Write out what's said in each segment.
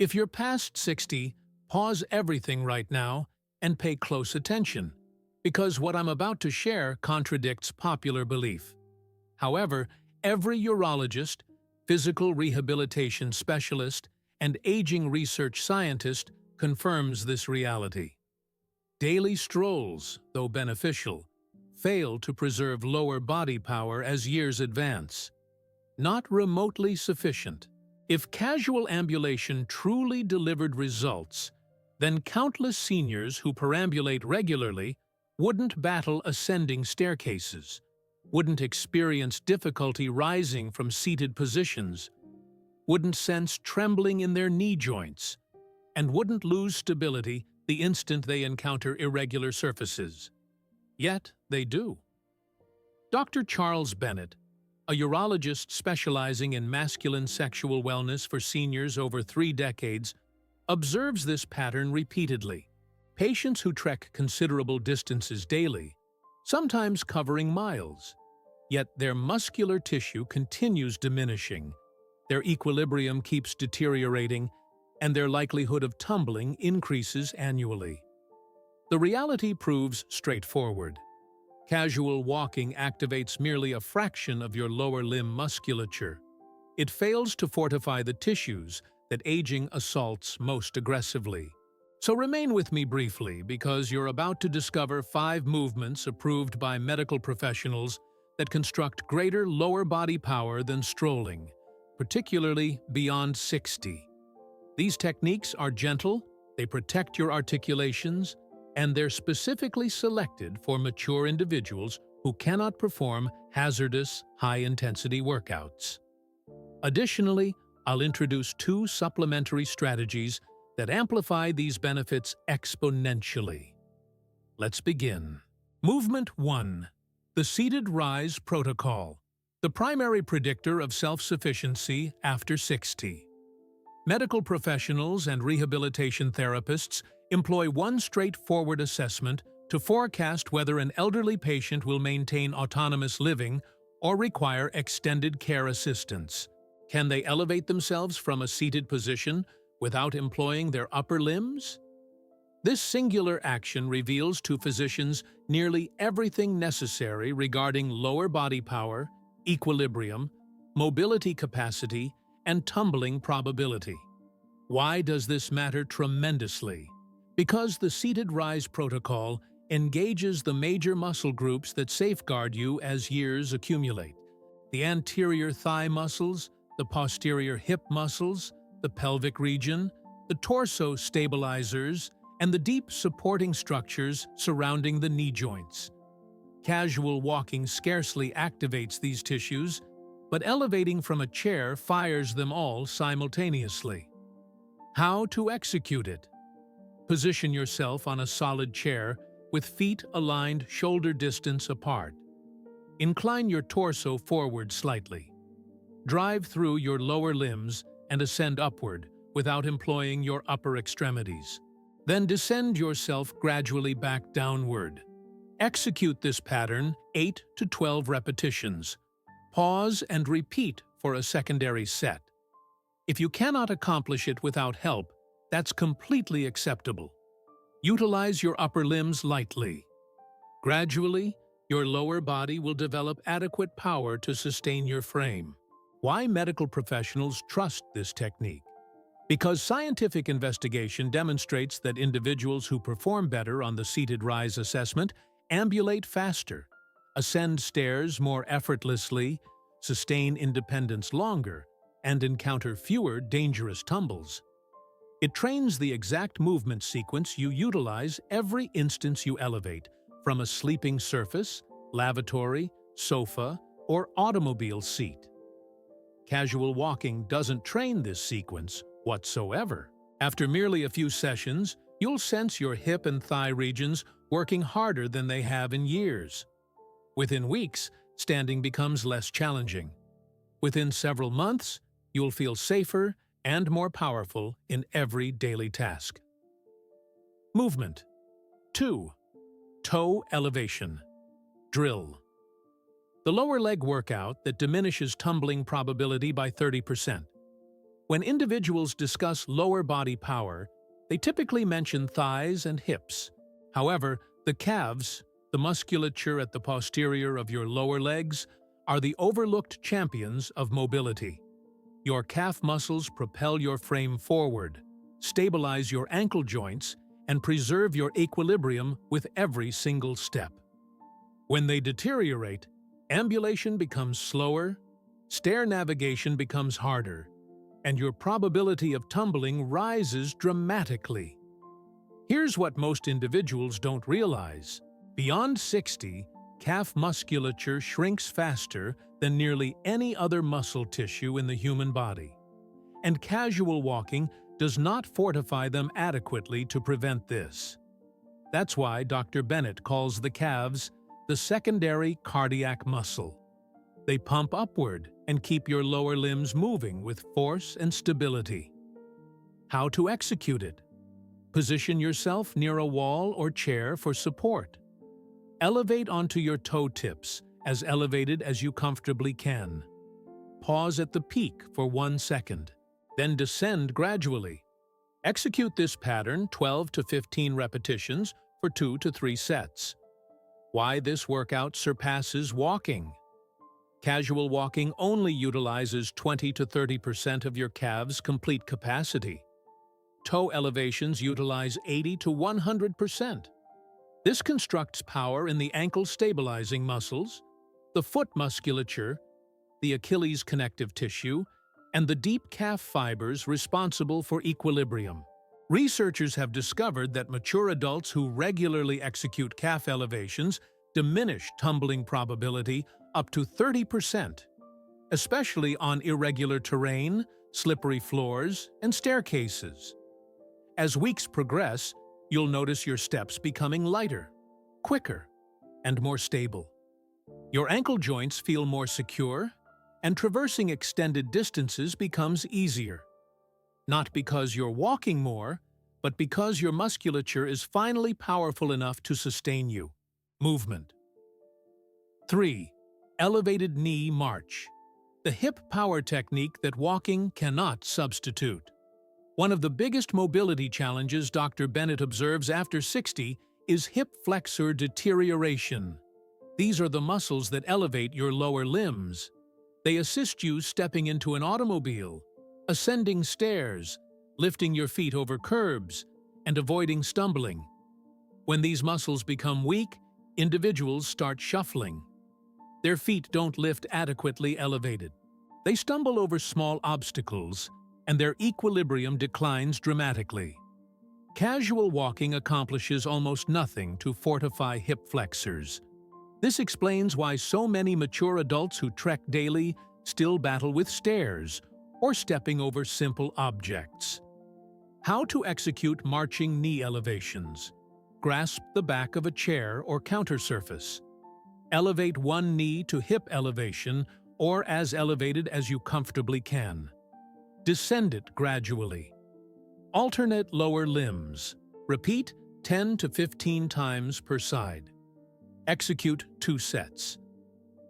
If you're past 60, pause everything right now and pay close attention, because what I'm about to share contradicts popular belief. However, every urologist, physical rehabilitation specialist, and aging research scientist confirms this reality. Daily strolls, though beneficial, fail to preserve lower body power as years advance. Not remotely sufficient. If casual ambulation truly delivered results, then countless seniors who perambulate regularly wouldn't battle ascending staircases, wouldn't experience difficulty rising from seated positions, wouldn't sense trembling in their knee joints, and wouldn't lose stability the instant they encounter irregular surfaces. Yet they do. Dr. Charles Bennett, a urologist specializing in masculine sexual wellness for seniors over 3 decades, observes this pattern repeatedly. Patients who trek considerable distances daily, sometimes covering miles, yet their muscular tissue continues diminishing, their equilibrium keeps deteriorating, and their likelihood of tumbling increases annually. The reality proves straightforward. Casual walking activates merely a fraction of your lower limb musculature. It fails to fortify the tissues that aging assaults most aggressively. So remain with me briefly, because you're about to discover 5 movements approved by medical professionals that construct greater lower body power than strolling, particularly beyond 60. These techniques are gentle, they protect your articulations, and they're specifically selected for mature individuals who cannot perform hazardous, high-intensity workouts. Additionally, I'll introduce 2 supplementary strategies that amplify these benefits exponentially. Let's begin. Movement 1. The Seated Rise Protocol, the primary predictor of self-sufficiency after 60. Medical professionals and rehabilitation therapists employ one straightforward assessment to forecast whether an elderly patient will maintain autonomous living or require extended care assistance. Can they elevate themselves from a seated position without employing their upper limbs? This singular action reveals to physicians nearly everything necessary regarding lower body power, equilibrium, mobility capacity, and tumbling probability. Why does this matter tremendously? Because the Seated Rise Protocol engages the major muscle groups that safeguard you as years accumulate: the anterior thigh muscles, the posterior hip muscles, the pelvic region, the torso stabilizers, and the deep supporting structures surrounding the knee joints. Casual walking scarcely activates these tissues, but elevating from a chair fires them all simultaneously. How to execute it? Position yourself on a solid chair with feet aligned shoulder distance apart. Incline your torso forward slightly. Drive through your lower limbs and ascend upward without employing your upper extremities. Then descend yourself gradually back downward. Execute this pattern 8 to 12 repetitions. Pause and repeat for a secondary set. If you cannot accomplish it without help, that's completely acceptable. Utilize your upper limbs lightly. Gradually, your lower body will develop adequate power to sustain your frame. Why medical professionals trust this technique? Because scientific investigation demonstrates that individuals who perform better on the seated rise assessment ambulate faster, ascend stairs more effortlessly, sustain independence longer, and encounter fewer dangerous tumbles. It trains the exact movement sequence you utilize every instance you elevate, from a sleeping surface, lavatory, sofa, or automobile seat. Casual walking doesn't train this sequence whatsoever. After merely a few sessions, you'll sense your hip and thigh regions working harder than they have in years. Within weeks, standing becomes less challenging. Within several months, you'll feel safer and more powerful in every daily task. Movement 2. Toe elevation. Drill. The lower leg workout that diminishes tumbling probability by 30%. When individuals discuss lower body power, they typically mention thighs and hips. However, the calves, the musculature at the posterior of your lower legs, are the overlooked champions of mobility. Your calf muscles propel your frame forward, stabilize your ankle joints, and preserve your equilibrium with every single step. When they deteriorate, ambulation becomes slower, stair navigation becomes harder, and your probability of tumbling rises dramatically. Here's what most individuals don't realize. Beyond 60, calf musculature shrinks faster than nearly any other muscle tissue in the human body. And casual walking does not fortify them adequately to prevent this. That's why Dr. Bennett calls the calves the secondary cardiac muscle. They pump upward and keep your lower limbs moving with force and stability. How to execute it? Position yourself near a wall or chair for support. Elevate onto your toe tips, as elevated as you comfortably can. Pause at the peak for 1 second, then descend gradually. Execute this pattern 12 to 15 repetitions for 2 to 3 sets. Why this workout surpasses walking? Casual walking only utilizes 20 to 30% of your calves' complete capacity. Toe elevations utilize 80 to 100%. This constructs power in the ankle stabilizing muscles, the foot musculature, the Achilles connective tissue, and the deep calf fibers responsible for equilibrium. Researchers have discovered that mature adults who regularly execute calf elevations diminish tumbling probability up to 30%, especially on irregular terrain, slippery floors, and staircases. As weeks progress, you'll notice your steps becoming lighter, quicker, and more stable. Your ankle joints feel more secure, and traversing extended distances becomes easier. Not because you're walking more, but because your musculature is finally powerful enough to sustain you. Movement. 3. Elevated knee march. The hip power technique that walking cannot substitute. One of the biggest mobility challenges Dr. Bennett observes after 60 is hip flexor deterioration. These are the muscles that elevate your lower limbs. They assist you stepping into an automobile, ascending stairs, lifting your feet over curbs, and avoiding stumbling. When these muscles become weak, individuals start shuffling. Their feet don't lift adequately elevated. They stumble over small obstacles, and their equilibrium declines dramatically. Casual walking accomplishes almost nothing to fortify hip flexors. This explains why so many mature adults who trek daily still battle with stairs or stepping over simple objects. How to execute marching knee elevations. Grasp the back of a chair or counter surface. Elevate one knee to hip elevation or as elevated as you comfortably can. Descend it gradually. Alternate lower limbs. Repeat 10 to 15 times per side. Execute 2 sets.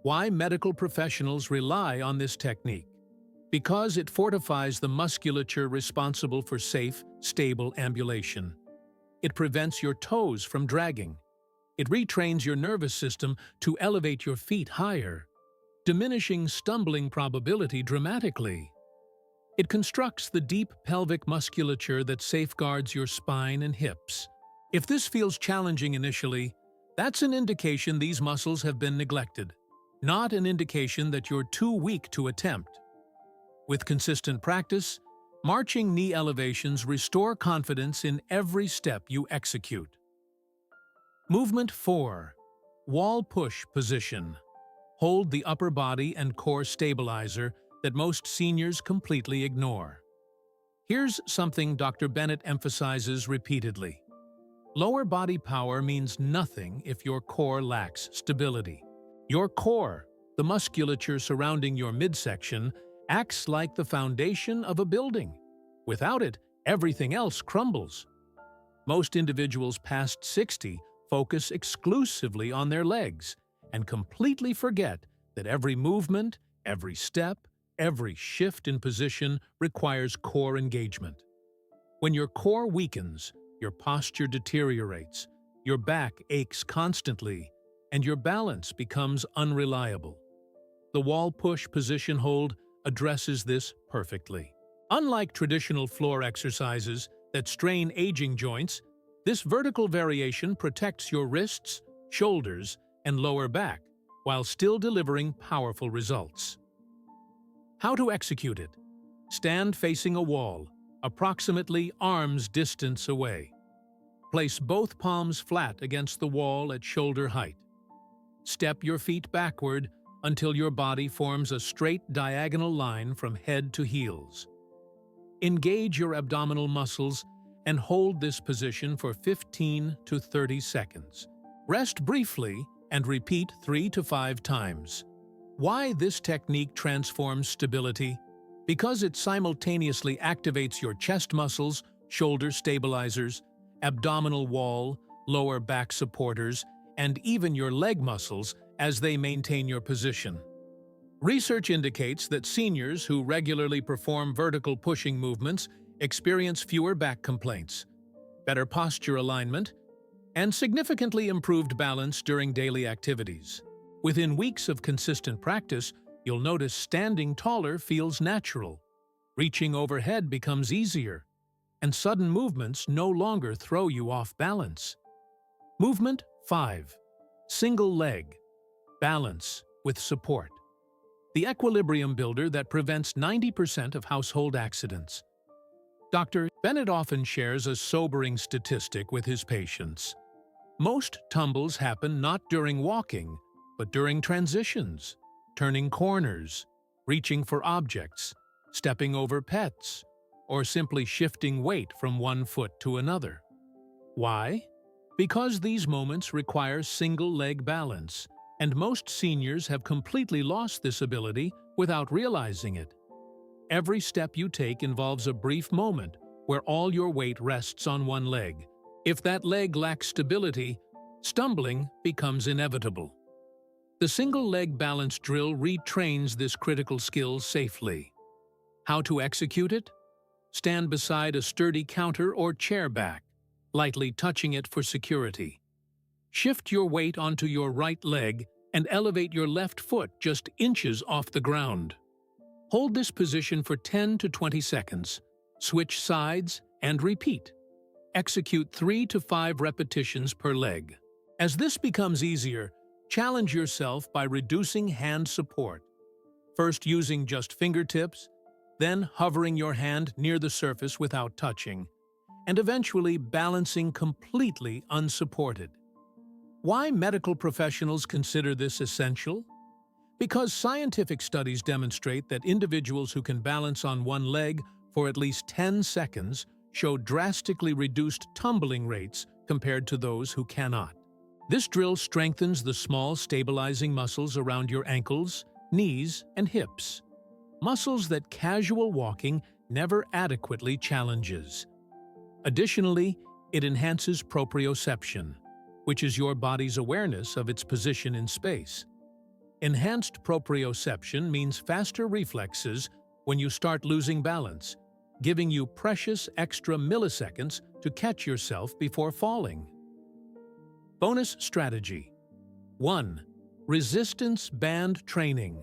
Why medical professionals rely on this technique? Because it fortifies the musculature responsible for safe, stable ambulation. It prevents your toes from dragging. It retrains your nervous system to elevate your feet higher, diminishing stumbling probability dramatically. It constructs the deep pelvic musculature that safeguards your spine and hips. If this feels challenging initially, that's an indication these muscles have been neglected, not an indication that you're too weak to attempt. With consistent practice, marching knee elevations restore confidence in every step you execute. Movement 4. Wall push position. Hold the upper body and core stabilizer that most seniors completely ignore. Here's something Dr. Bennett emphasizes repeatedly. Lower body power means nothing if your core lacks stability. Your core, the musculature surrounding your midsection, acts like the foundation of a building. Without it, everything else crumbles. Most individuals past 60 focus exclusively on their legs and completely forget that every movement, every step, Every shift in position requires core engagement. When your core weakens, your posture deteriorates, your back aches constantly, and your balance becomes unreliable. The wall push position hold addresses this perfectly. Unlike traditional floor exercises that strain aging joints, this vertical variation protects your wrists, shoulders, and lower back while still delivering powerful results. How to execute it? Stand facing a wall, approximately arm's distance away. Place both palms flat against the wall at shoulder height. Step your feet backward until your body forms a straight diagonal line from head to heels. Engage your abdominal muscles and hold this position for 15 to 30 seconds. Rest briefly and repeat 3 to 5 times. Why this technique transforms stability? Because it simultaneously activates your chest muscles, shoulder stabilizers, abdominal wall, lower back supporters, and even your leg muscles as they maintain your position. Research indicates that seniors who regularly perform vertical pushing movements experience fewer back complaints, better posture alignment, and significantly improved balance during daily activities. Within weeks of consistent practice, you'll notice standing taller feels natural, reaching overhead becomes easier, and sudden movements no longer throw you off balance. Movement 5. Single leg. Balance with support. The equilibrium builder that prevents 90% of household accidents. Dr. Bennett often shares a sobering statistic with his patients. Most tumbles happen not during walking, but during transitions, turning corners, reaching for objects, stepping over pets, or simply shifting weight from one foot to another. Why? Because these moments require single-leg balance, and most seniors have completely lost this ability without realizing it. Every step you take involves a brief moment where all your weight rests on one leg. If that leg lacks stability, stumbling becomes inevitable. The single-leg balance drill retrains this critical skill safely. How to execute it? Stand beside a sturdy counter or chair back, lightly touching it for security. Shift your weight onto your right leg and elevate your left foot just inches off the ground. Hold this position for 10 to 20 seconds. Switch sides and repeat. Execute 3 to 5 repetitions per leg. As this becomes easier, challenge yourself by reducing hand support. First using just fingertips, then hovering your hand near the surface without touching, and eventually balancing completely unsupported. Why medical professionals consider this essential? Because scientific studies demonstrate that individuals who can balance on one leg for at least 10 seconds show drastically reduced tumbling rates compared to those who cannot. This drill strengthens the small stabilizing muscles around your ankles, knees, and hips, muscles that casual walking never adequately challenges. Additionally, it enhances proprioception, which is your body's awareness of its position in space. Enhanced proprioception means faster reflexes when you start losing balance, giving you precious extra milliseconds to catch yourself before falling. Bonus strategy. 1. Resistance band training.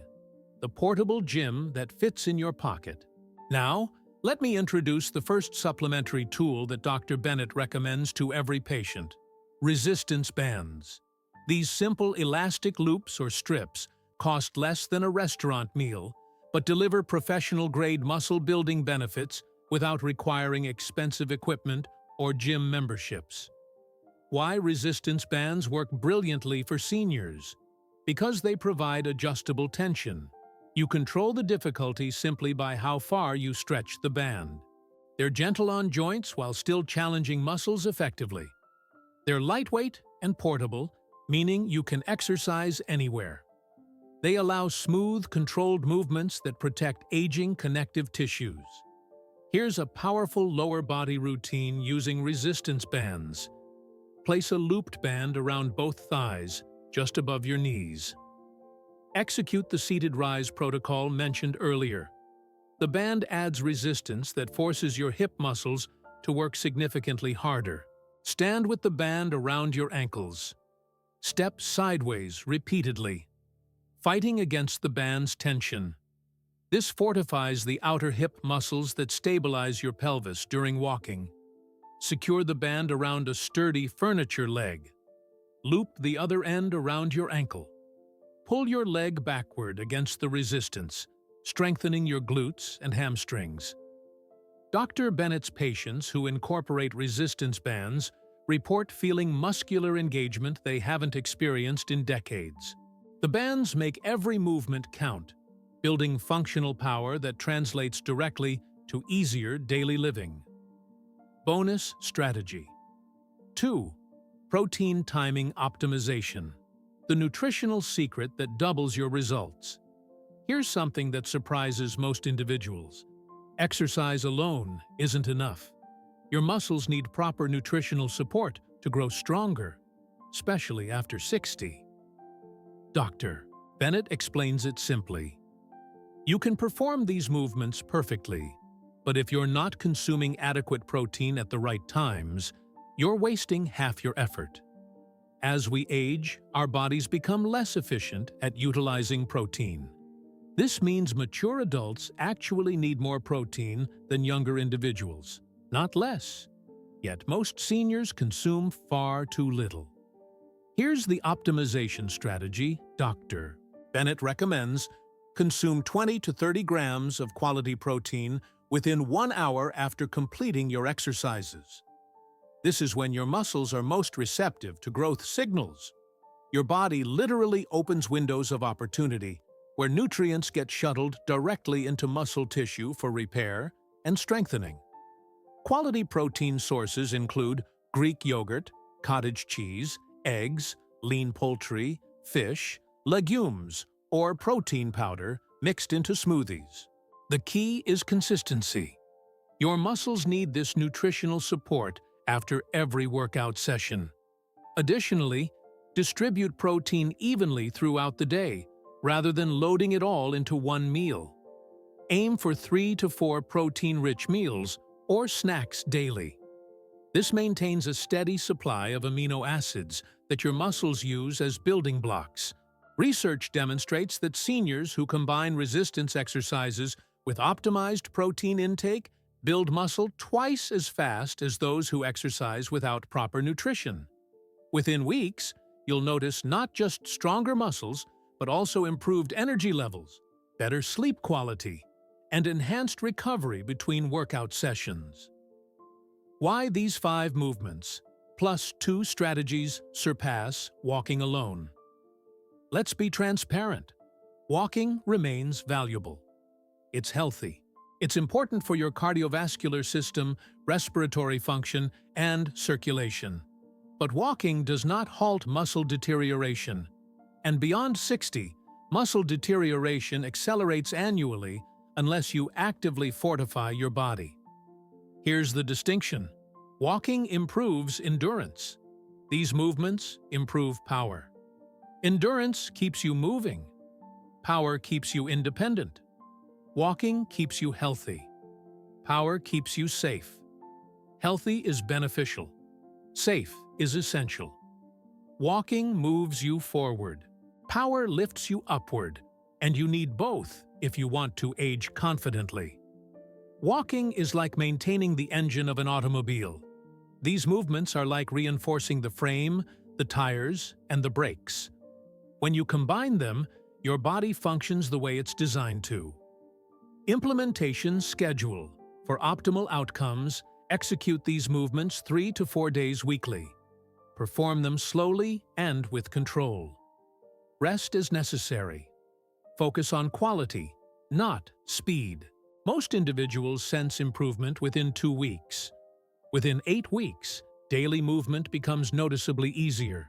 The portable gym that fits in your pocket. Now, let me introduce the first supplementary tool that Dr. Bennett recommends to every patient. Resistance bands. These simple elastic loops or strips cost less than a restaurant meal, but deliver professional-grade muscle-building benefits without requiring expensive equipment or gym memberships. Why resistance bands work brilliantly for seniors? Because they provide adjustable tension. You control the difficulty simply by how far you stretch the band. They're gentle on joints while still challenging muscles effectively. They're lightweight and portable, meaning you can exercise anywhere. They allow smooth, controlled movements that protect aging connective tissues. Here's a powerful lower body routine using resistance bands. Place a looped band around both thighs, just above your knees. Execute the seated rise protocol mentioned earlier. The band adds resistance that forces your hip muscles to work significantly harder. Stand with the band around your ankles. Step sideways repeatedly, fighting against the band's tension. This fortifies the outer hip muscles that stabilize your pelvis during walking. Secure the band around a sturdy furniture leg. Loop the other end around your ankle. Pull your leg backward against the resistance, strengthening your glutes and hamstrings. Dr. Bennett's patients who incorporate resistance bands report feeling muscular engagement they haven't experienced in decades. The bands make every movement count, building functional power that translates directly to easier daily living. Bonus strategy. 2. Protein timing optimization. The nutritional secret that doubles your results. Here's something that surprises most individuals. Exercise alone isn't enough. Your muscles need proper nutritional support to grow stronger, especially after 60. Dr. Bennett explains it simply. You can perform these movements perfectly, but if you're not consuming adequate protein at the right times, you're wasting half your effort. As we age, our bodies become less efficient at utilizing protein. This means mature adults actually need more protein than younger individuals, not less. Yet most seniors consume far too little. Here's the optimization strategy Dr. Bennett recommends. Consume 20 to 30 grams of quality protein within 1 hour after completing your exercises. This is when your muscles are most receptive to growth signals. Your body literally opens windows of opportunity where nutrients get shuttled directly into muscle tissue for repair and strengthening. Quality protein sources include Greek yogurt, cottage cheese, eggs, lean poultry, fish, legumes, or protein powder mixed into smoothies. The key is consistency. Your muscles need this nutritional support after every workout session. Additionally, distribute protein evenly throughout the day, rather than loading it all into one meal. Aim for 3 to 4 protein-rich meals or snacks daily. This maintains a steady supply of amino acids that your muscles use as building blocks. Research demonstrates that seniors who combine resistance exercises with optimized protein intake build muscle twice as fast as those who exercise without proper nutrition. Within weeks, you'll notice not just stronger muscles, but also improved energy levels, better sleep quality, and enhanced recovery between workout sessions. Why these 5 movements, plus 2 strategies, surpass walking alone? Let's be transparent. Walking remains valuable. It's healthy. It's important for your cardiovascular system, respiratory function, and circulation. But walking does not halt muscle deterioration. And beyond 60, muscle deterioration accelerates annually unless you actively fortify your body. Here's the distinction. Walking improves endurance. These movements improve power. Endurance keeps you moving. Power keeps you independent. Walking keeps you healthy. Power keeps you safe. Healthy is beneficial. Safe is essential. Walking moves you forward. Power lifts you upward, and you need both if you want to age confidently. Walking is like maintaining the engine of an automobile. These movements are like reinforcing the frame, the tires, and the brakes. When you combine them, your body functions the way it's designed to. Implementation schedule. For optimal outcomes, execute these movements 3 to 4 days weekly. Perform them slowly and with control. Rest is necessary. Focus on quality, not speed. Most individuals sense improvement within 2 weeks. Within 8 weeks, daily movement becomes noticeably easier.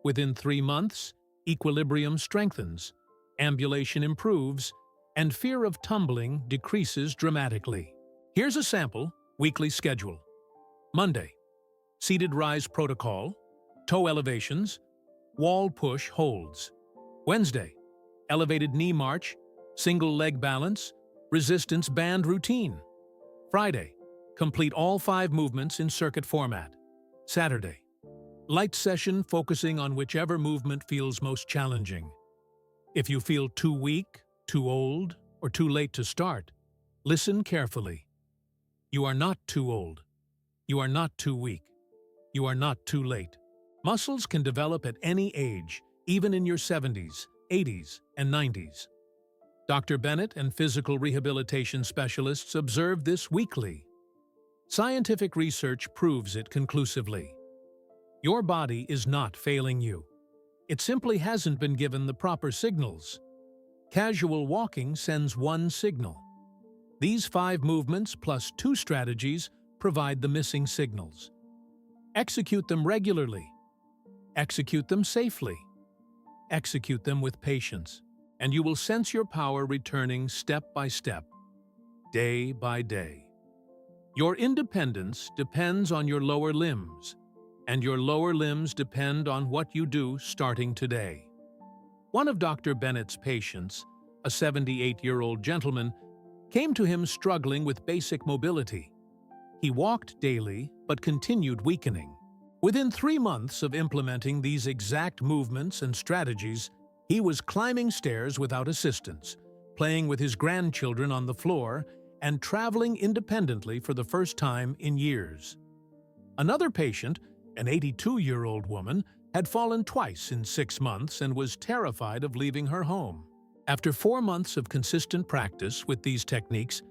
Within 3 months, equilibrium strengthens, ambulation improves, and fear of tumbling decreases dramatically. Here's a sample weekly schedule. Monday, seated rise protocol, toe elevations, wall push holds. Wednesday, elevated knee march, single leg balance, resistance band routine. Friday, complete all 5 movements in circuit format. Saturday, light session focusing on whichever movement feels most challenging. If you feel too weak, too old, or too late to start, listen carefully. You are not too old. You are not too weak. You are not too late. Muscles can develop at any age, even in your 70s, 80s, and 90s. Dr. Bennett and physical rehabilitation specialists observe this weekly. Scientific research proves it conclusively. Your body is not failing you. It simply hasn't been given the proper signals. Casual walking sends one signal. These 5 movements plus 2 strategies provide the missing signals. Execute them regularly. Execute them safely. Execute them with patience, and you will sense your power returning step by step, day by day. Your independence depends on your lower limbs, and your lower limbs depend on what you do starting today. One of Dr. Bennett's patients, a 78-year-old gentleman, came to him struggling with basic mobility. He walked daily but continued weakening. Within 3 months of implementing these exact movements and strategies, he was climbing stairs without assistance, playing with his grandchildren on the floor, and traveling independently for the first time in years. Another patient, an 82-year-old woman, had fallen twice in 6 months and was terrified of leaving her home. After 4 months of consistent practice with these techniques,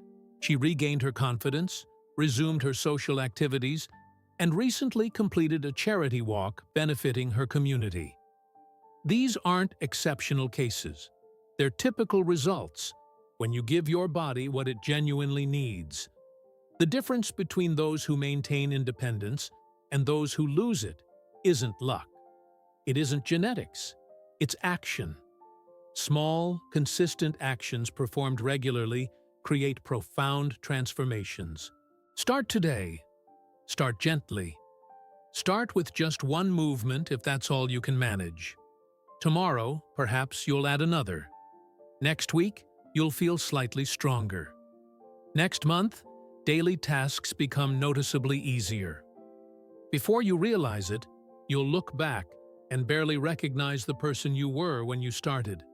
she regained her confidence, resumed her social activities, and recently completed a charity walk benefiting her community. These aren't exceptional cases. They're typical results when you give your body what it genuinely needs. The difference between those who maintain independence and those who lose it isn't luck. It isn't genetics. It's action. Small, consistent actions performed regularly create profound transformations. Start today. Start gently. Start with just 1 movement if that's all you can manage. Tomorrow, perhaps you'll add another. Next week, you'll feel slightly stronger. Next month, daily tasks become noticeably easier. Before you realize it, you'll look back and barely recognize the person you were when you started,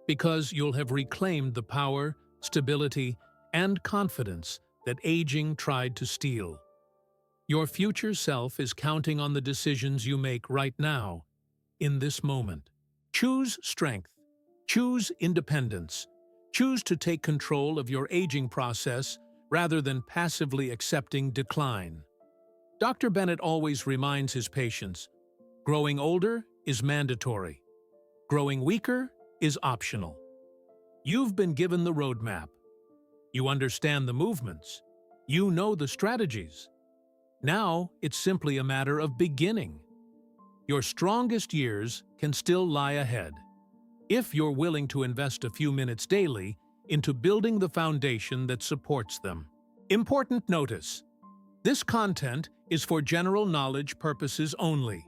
because you'll have reclaimed the power, stability, and confidence that aging tried to steal. Your future self is counting on the decisions you make right now, in this moment. Choose strength. Choose independence. Choose to take control of your aging process rather than passively accepting decline. Dr. Bennett always reminds his patients, growing older is mandatory. Growing weaker is optional. You've been given the roadmap. You understand the movements. You know the strategies. Now, it's simply a matter of beginning. Your strongest years can still lie ahead, if you're willing to invest a few minutes daily into building the foundation that supports them. Important notice: this content is for general knowledge purposes only.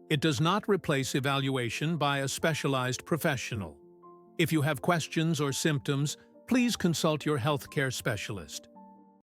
It does not replace evaluation by a specialized professional. If you have questions or symptoms, please consult your healthcare specialist.